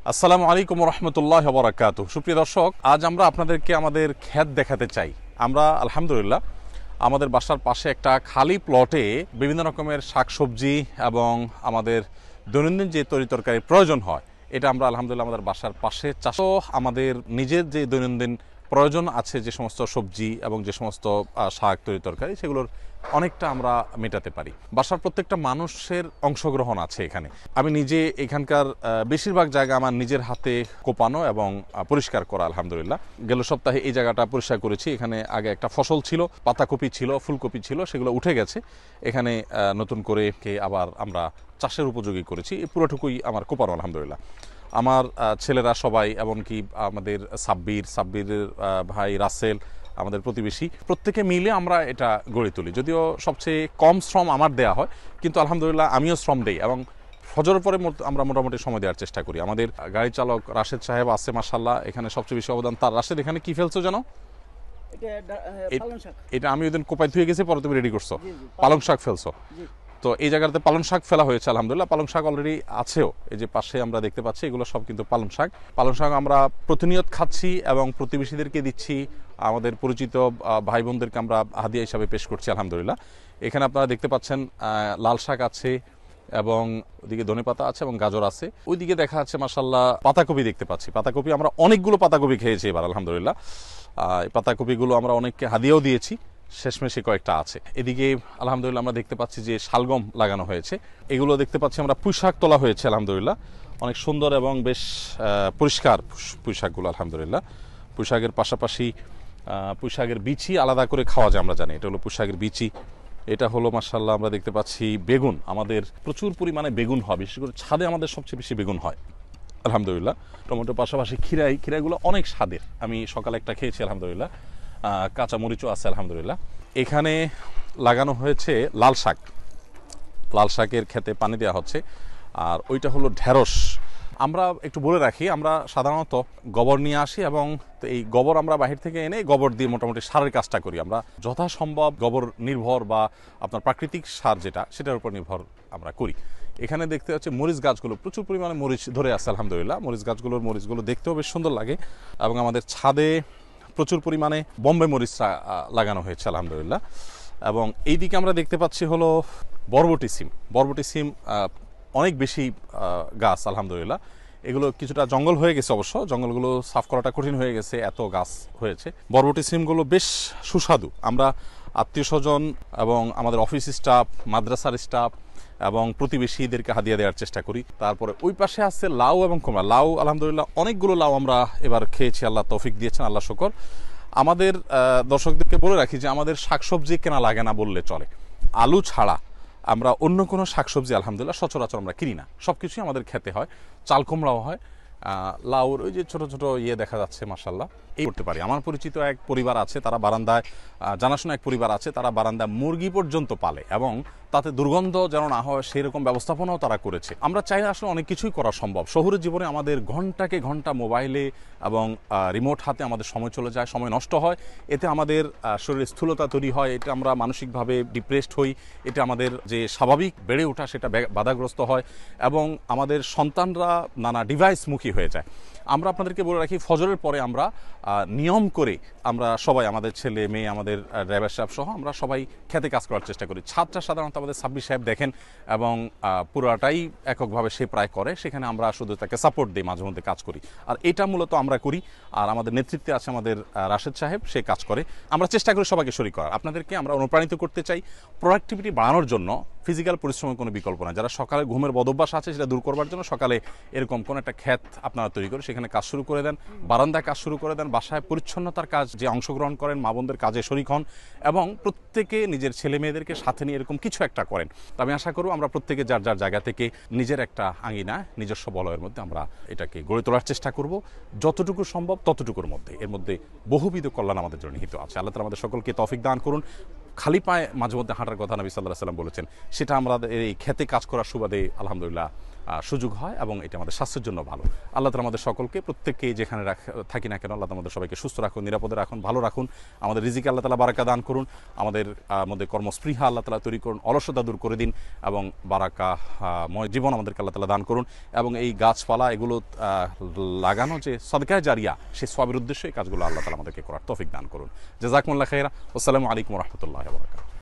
আসসালামু আলাইকুম রহমতুল্লাহ বরাকাতুহু। সুপ্রিয় দর্শক, আজ আমরা আপনাদেরকে আমাদের ক্ষেত দেখাতে চাই। আমরা আলহামদুলিল্লাহ আমাদের বাসার পাশে একটা খালি প্লটে বিভিন্ন রকমের শাকসবজি এবং আমাদের দৈনন্দিন যে তরিতরকারির প্রয়োজন হয় এটা আমরা আলহামদুলিল্লাহ আমাদের বাসার পাশে চাষও আমাদের নিজের যে দৈনন্দিন প্রয়োজন আছে, যে সমস্ত সবজি এবং যে সমস্ত শাক তরিতরকারি সেগুলোর অনেকটা আমরা মেটাতে পারি। বাসার প্রত্যেকটা মানুষের অংশগ্রহণ আছে এখানে। আমি নিজে এখানকার বেশিরভাগ জায়গা আমার নিজের হাতে কোপানো এবং পরিষ্কার করা। আলহামদুলিল্লাহ গেল সপ্তাহে এই জায়গাটা পরিষ্কার করেছি। এখানে আগে একটা ফসল ছিল, পাতাকপি ছিল, ফুলকপি ছিল, সেগুলো উঠে গেছে। এখানে নতুন করে আবার আমরা চাষের উপযোগী করেছি। এই পুরোটুকুই আমার কোপানো আলহামদুলিল্লাহ। আমার ছেলেরা সবাই, এমনকি আমাদের সাব্বিরের ভাই রাসেল, আমাদের প্রতিবেশী, প্রত্যেকে মিলে আমরা এটা গড়ে তুলি। যদিও সবচেয়ে কম শ্রম আমার দেয়া হয়, কিন্তু আলহামদুলিল্লাহ আমিও শ্রম দেই এবং ফজরের পরে আমরা মোটামুটি সময় দেওয়ার চেষ্টা করি। আমাদের গাড়ি চালক রাশেদ সাহেব আছে মাশাআল্লাহ, এখানে সবচেয়ে বেশি অবদান তার। রাশেদ, এখানে কি ফেলছো জানো? এটা আমি ওই দিন কোপাই ধুয়ে গেছি, পরে তুমি রেডি করছো। পালং শাক ফেলছো। তো এই জায়গাতে পালং শাক ফেলা হয়েছে আলহামদুলিল্লাহ। পালং শাক অলরেডি আছেও, এই যে পাশে আমরা দেখতে পাচ্ছি, এগুলো সব কিন্তু পালং শাক। পালং শাক আমরা প্রতিনিয়ত খাচ্ছি এবং প্রতিবেশীদেরকে দিচ্ছি, আমাদের পরিচিত ভাই বোনদেরকে আমরা হাদিয়া হিসাবে পেশ করছি আলহামদুলিল্লাহ। এখানে আপনারা দেখতে পাচ্ছেন লাল শাক আছে এবং ওদিকে ধনেপাতা আছে এবং গাজর আছে। ওইদিকে দেখা যাচ্ছে মাশাআল্লাহ পাতাকপি দেখতে পাচ্ছি। পাতাকপি আমরা অনেকগুলো পাতাকপি খেয়েছি এবার আলহামদুলিল্লাহ। এই পাতাকপিগুলো আমরা অনেককে হাদিয়াও দিয়েছি, শেষমেশে কয়েকটা আছে। এদিকে আলহামদুলিল্লাহ আমরা দেখতে পাচ্ছি যে শালগম লাগানো হয়েছে। এগুলো দেখতে পাচ্ছি আমরা পুঁইশাক তোলা হয়েছে আলহামদুলিল্লাহ, অনেক সুন্দর এবং বেশ পরিষ্কার পুঁইশাকগুলো আলহামদুলিল্লাহ। পুঁইশাকের পাশাপাশি পুঁইশাকের বিচি আলাদা করে খাওয়া যায়, আমরা জানি। এটা হলো পুঁইশাকের বিচি। এটা হলো মাশাআল্লাহ আমরা দেখতে পাচ্ছি বেগুন। আমাদের প্রচুর পরিমাণে বেগুন হয়, বিশেষ করে ছাদে আমাদের সবচেয়ে বেশি বেগুন হয় আলহামদুলিল্লাহ। টমেটোর পাশাপাশি খিরাইগুলো অনেক স্বাদের। আমি সকালে একটা খেয়েছি আলহামদুলিল্লাহ। কাঁচা মরিচও আছে আলহামদুলিল্লাহ। এখানে লাগানো হয়েছে লাল শাক। লাল শাকের ক্ষেতে পানি দেওয়া হচ্ছে। আর ওইটা হলো ঢেঁড়স। আমরা একটু বলে রাখি, আমরা সাধারণত গোবর নিয়ে আসি এবং এই গোবর আমরা বাহির থেকে এনে গোবর দিয়ে মোটামুটি সারের কাজটা করি। আমরা যথাসম্ভব গোবর নির্ভর বা আপনার প্রাকৃতিক সার যেটা, সেটার উপর নির্ভর আমরা করি। এখানে দেখতে হচ্ছে মরিচ গাছগুলো, প্রচুর পরিমাণে মরিচ ধরে আছে আলহামদুলিল্লাহ। মরিচগুলো দেখতেও বেশ সুন্দর লাগে এবং আমাদের ছাদে প্রচুর পরিমাণে বম্বে মরিচটা লাগানো হয়েছে আলহামদুলিল্লাহ। এবং এইদিকে আমরা দেখতে পাচ্ছি হলো বরবটি সিম অনেক বেশি গাছ আলহামদুলিল্লাহ। এগুলো কিছুটা জঙ্গল হয়ে গেছে, অবশ্য জঙ্গলগুলো সাফ করাটা কঠিন হয়ে গেছে, এত গাছ হয়েছে। বরবটি সিমগুলো বেশ সুস্বাদু। আমরা আত্মীয় স্বজন এবং আমাদের অফিস স্টাফ, মাদ্রাসার স্টাফ এবং প্রতিবেশীদেরকে হাদিয়া দেওয়ার চেষ্টা করি। তারপরে ওই পাশে আছে লাউ এবং কুমড়া। লাউ আলহামদুলিল্লাহ অনেকগুলো লাউ আমরা এবার খেয়েছি, আল্লাহ তৌফিক দিয়েছেন, আল্লাহ শুকর। আমাদের দর্শকদেরকে বলে রাখি যে আমাদের শাকসবজি কেনা লাগে না বললে চলে। আলু ছাড়া আমরা অন্য কোনো শাকসবজি আলহামদুলিল্লাহ সচরাচর আমরা কিনি না, সব কিছুই আমাদের খেতে হয়। চাল কুমড়াও হয়, লাউর ওই যে ছোট ছোট দেখা যাচ্ছে মাশাআল্লাহ, এই করতে পারি। আমার পরিচিত এক পরিবার আছে, তারা বারান্দায়, জানাশোনা এক পরিবার আছে, তারা বারান্দায় মুরগি পর্যন্ত পালে এবং তাতে দুর্গন্ধ যেন না হয় সেই রকম ব্যবস্থাপনাও তারা করেছে। আমরা চাইলে আসলে অনেক কিছুই করা সম্ভব। শহুরের জীবনে আমাদের ঘন্টাকে ঘন্টা মোবাইলে এবং রিমোট হাতে আমাদের সময় চলে যায়, সময় নষ্ট হয়। এতে আমাদের শরীরে স্থূলতা তৈরি হয়, এটা আমরা মানসিকভাবে ডিপ্রেসড হই, এটা আমাদের যে স্বাভাবিক বেড়ে ওঠা সেটা বাধাগ্রস্ত হয় এবং আমাদের সন্তানরা নানা ডিভাইসমুখী হয়ে যায়। আমরা আপনাদেরকে বলে রাখি, ফজরের পরে আমরা নিয়ম করে আমরা সবাই, আমাদের ছেলে মেয়ে, আমাদের ড্রাইভার সাহেব সহ আমরা সবাই খেতে কাজ করার চেষ্টা করি। ছাদটা সাধারণত আমাদের সাব্বির সাহেব দেখেন এবং পুরাটাই এককভাবে সে প্রায় করে, সেখানে আমরা শুধু তাকে সাপোর্ট দিই, মাঝে মধ্যে কাজ করি। আর এটা মূলত আমরা করি। আর আমাদের নেতৃত্বে আছে আমাদের রাশেদ সাহেব, সে কাজ করে। আমরা চেষ্টা করি সবাইকে শরীক করার। আপনাদেরকে আমরা অনুপ্রাণিত করতে চাই প্রোডাক্টিভিটি বাড়ানোর জন্য। ফিজিক্যাল পরিশ্রমের কোনো বিকল্প না। যারা সকালে ঘুমের বদভ্যাস আছে সেটা দূর করবার জন্য সকালে এরকম কোনো একটা ক্ষেত আপনারা তৈরি করে সেখানে কাজ শুরু করে দেন, বারান্দায় কাজ শুরু করে দেন, বাসায় পরিচ্ছন্নতার কাজ যে অংশগ্রহণ করেন, মা বোনদের কাজে শরিক হন এবং প্রত্যেকে নিজের ছেলে মেয়েদেরকে সাথে নিয়ে এরকম কিছু একটা করেন। তো আমি আশা করব আমরা প্রত্যেকে যার যার জায়গা থেকে নিজের একটা আঙিনা, নিজস্ব বলয়ের মধ্যে আমরা এটাকে গড়ে তোলার চেষ্টা করব, যতটুকু সম্ভব ততটুকুর মধ্যে। এর মধ্যে বহুবিধ কল্যাণ আমাদের জন্য নিহিত আছে। আল্লাহ তাআলা আমাদের সকলকে তৌফিক দান করুন। খালি পায়ে মাঝে মধ্যে হাঁটার কথা নবী সাল্লাল্লাহু আলাইহি ওয়াসাল্লাম বলেছেন, সেটা আমরা এই খেতে কাজ করার সুবাদে আলহামদুলিল্লাহ সুযোগ হয় এবং এটা আমাদের স্বাস্থ্যের জন্য ভালো। আল্লাহ তাআলা আমাদের সকলকে প্রত্যেককে যেখানে থাকি না কেন আল্লাহ তাআলা আমাদের সবাইকে সুস্থ রাখুন, নিরাপদে রাখুন, ভালো রাখুন। আমাদের রিজিকে আল্লাহ তাআলা বারাকা দান করুন, আমাদের মধ্যে কর্মস্পৃহা আল্লাহ তাআলা তৈরি করুন, অলসতা দূর করে দিন এবং বারাকাময় জীবন আমাদেরকে আল্লাহ তাআলা দান করুন। এবং এই গাছপালা এগুলো লাগানো যে সাদকায়ে জারিয়া, সেই সওয়াবের উদ্দেশ্যে এই কাজগুলো আল্লাহ তাআলা আমাদেরকে করার তৌফিক দান করুন। জাযাকুমুল্লাহু খাইরা। আসসালামু আলাইকুম ওয়া রাহমাতুল্লাহি ওয়া বারাকাতুহু।